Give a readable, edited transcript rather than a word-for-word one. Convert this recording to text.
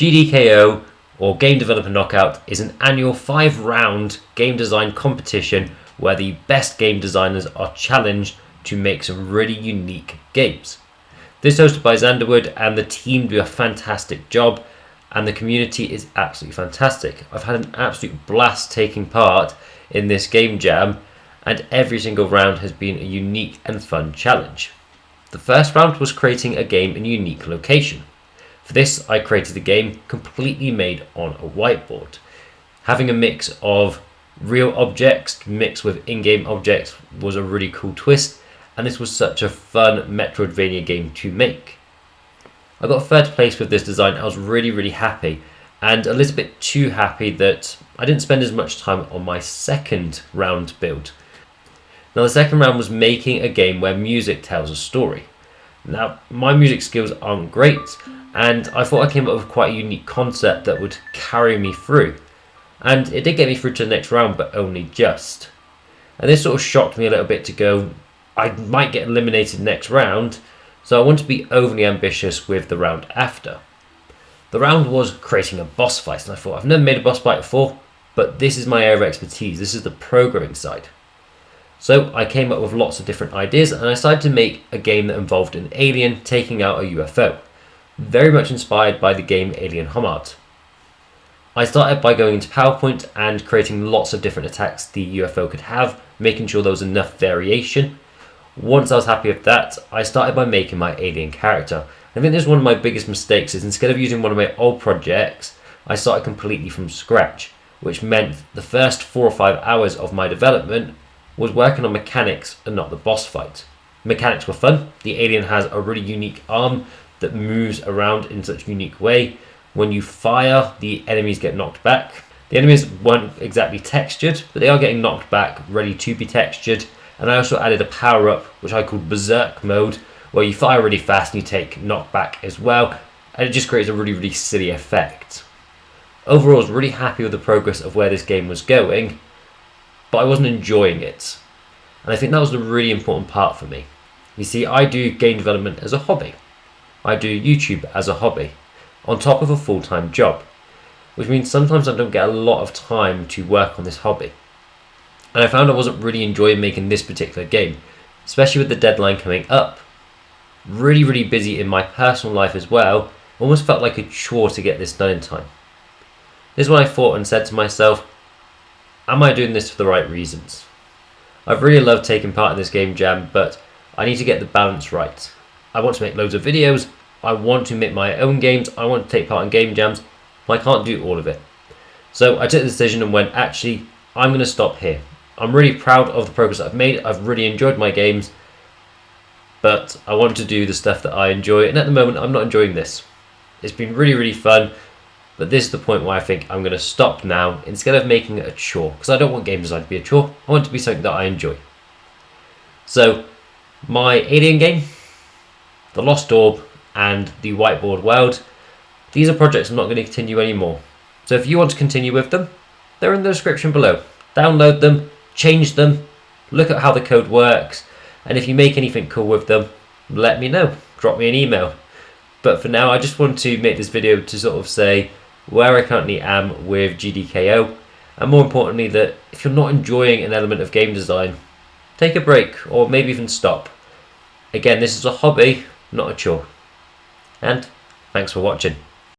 GDKO, or Game Developer Knockout, is an annual 5-round game design competition where the best game designers are challenged to make some really unique games. This is hosted by Xanderwood, and the team do a fantastic job, and the community is absolutely fantastic. I've had an absolute blast taking part in this game jam, and every single round has been a unique and fun challenge. The first round was creating a game in a unique location. For this, I created a game completely made on a whiteboard. Having a mix of real objects mixed with in-game objects was a really cool twist, and this was such a fun Metroidvania game to make. I got third place with this design. I was really happy, and a little bit too happy that I didn't spend as much time on my second round build. Now, the second round was making a game where music tells a story. Now, my music skills aren't great, and I thought I came up with quite a unique concept that would carry me through. And it did get me through to the next round, but only just. And this sort of shocked me a little bit to go, I might get eliminated next round, so I wanted to be overly ambitious with the round after. The round was creating a boss fight, and I thought, I've never made a boss fight before, but this is my area of expertise. This is the programming side. So I came up with lots of different ideas, and I decided to make a game that involved an alien taking out a UFO, very much inspired by the game Alien Homard. I started by going into PowerPoint and creating lots of different attacks the UFO could have, making sure there was enough variation. Once I was happy with that, I started by making my alien character. I think this is one of my biggest mistakes, is instead of using one of my old projects, I started completely from scratch, which meant the first 4 or 5 hours of my development was working on mechanics and not the boss fight. Mechanics were fun. The alien has a really unique arm that moves around in such a unique way. When you fire, the enemies get knocked back. The enemies weren't exactly textured, but they are getting knocked back, ready to be textured. And I also added a power-up, which I called Berserk mode, where you fire really fast and you take knockback as well, and it just creates a really silly effect. Overall, I was really happy with the progress of where this game was going, but I wasn't enjoying it. And I think that was the really important part for me. You see, I do game development as a hobby. I do YouTube as a hobby, on top of a full-time job, which means sometimes I don't get a lot of time to work on this hobby. And I found I wasn't really enjoying making this particular game, especially with the deadline coming up. Really busy in my personal life as well. Almost felt like a chore to get this done in time. This is when I thought and said to myself, am I doing this for the right reasons? I've really loved taking part in this game jam, but I need to get the balance right. I want to make loads of videos, I want to make my own games, I want to take part in game jams, but I can't do all of it. So I took the decision and went, actually, I'm going to stop here. I'm really proud of the progress I've made, I've really enjoyed my games, but I want to do the stuff that I enjoy, and at the moment I'm not enjoying this. It's been really fun, but this is the point where I think I'm going to stop now instead of making it a chore, because I don't want game design to be a chore, I want it to be something that I enjoy. So my alien game, the Lost Orb, and the Whiteboard World, these are projects I'm not going to continue anymore. So if you want to continue with them, they're in the description below. Download them, change them, look at how the code works, and if you make anything cool with them, let me know, drop me an email. But for now, I just want to make this video to sort of say where I currently am with GDKO, and more importantly that if you're not enjoying an element of game design, take a break or maybe even stop. Again, this is a hobby, not a chore. And thanks for watching.